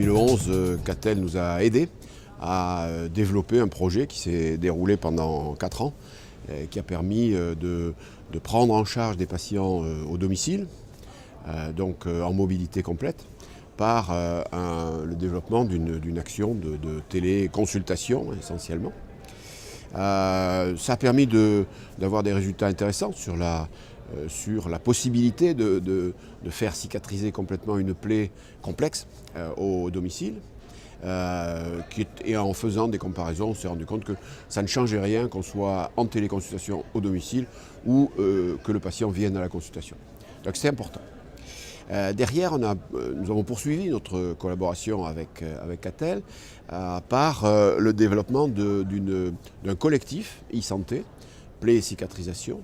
2011, Catel nous a aidés à développer un projet qui s'est déroulé pendant 4 ans, qui a permis de prendre en charge des patients au domicile, donc en mobilité complète, par le développement d'une action de téléconsultation essentiellement. Ça a permis d'avoir des résultats intéressants sur la possibilité de faire cicatriser complètement une plaie complexe au domicile. Et en faisant des comparaisons, on s'est rendu compte que ça ne changeait rien qu'on soit en téléconsultation au domicile ou que le patient vienne à la consultation. Donc c'est important. Derrière, nous avons poursuivi notre collaboration avec Catel par le développement d'un collectif e-santé, plaie et cicatrisation.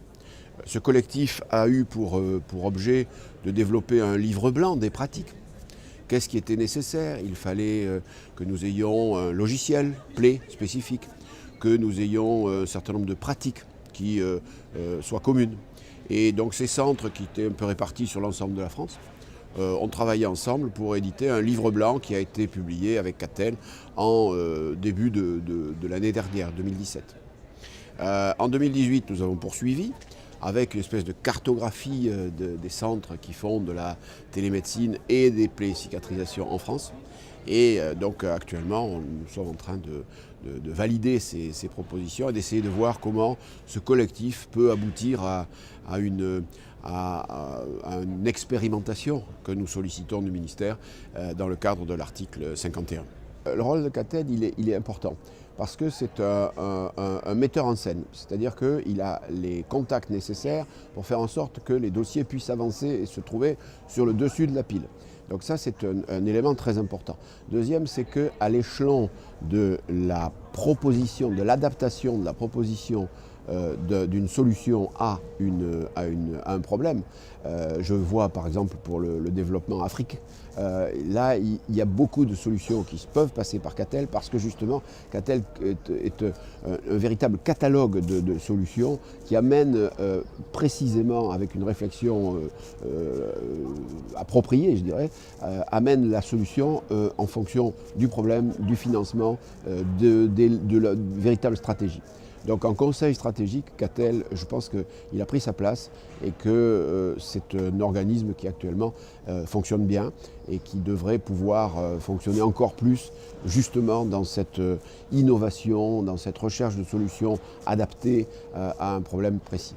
Ce collectif a eu pour objet de développer un livre blanc des pratiques. Qu'est-ce qui était nécessaire? Il fallait que nous ayons un logiciel plaie spécifique, que nous ayons un certain nombre de pratiques qui soient communes. Et donc ces centres qui étaient un peu répartis sur l'ensemble de la France ont travaillé ensemble pour éditer un livre blanc qui a été publié avec Catel en début de l'année dernière, 2017. En 2018, nous avons poursuivi avec une espèce de cartographie des centres qui font de la télémédecine et des plaies cicatrisation en France. Et donc actuellement, nous sommes en train de valider ces propositions et d'essayer de voir comment ce collectif peut aboutir à une expérimentation que nous sollicitons du ministère dans le cadre de l'article 51. Le rôle de Catel, il est important parce que c'est un metteur en scène, c'est-à-dire qu'il a les contacts nécessaires pour faire en sorte que les dossiers puissent avancer et se trouver sur le dessus de la pile. Donc ça, c'est un élément très important. Deuxième, c'est qu'à l'échelon de la proposition, de l'adaptation de la proposition d'une solution à un problème. Je vois par exemple pour le développement Afrique, là il y a beaucoup de solutions qui peuvent passer par Catel parce que justement Catel est un véritable catalogue de solutions qui amène précisément avec une réflexion appropriée, je dirais, amène la solution en fonction du problème, du financement, de la véritable stratégie. Donc en conseil stratégique, Catel, je pense qu'il a pris sa place et que c'est un organisme qui actuellement fonctionne bien et qui devrait pouvoir fonctionner encore plus justement dans cette innovation, dans cette recherche de solutions adaptées à un problème précis.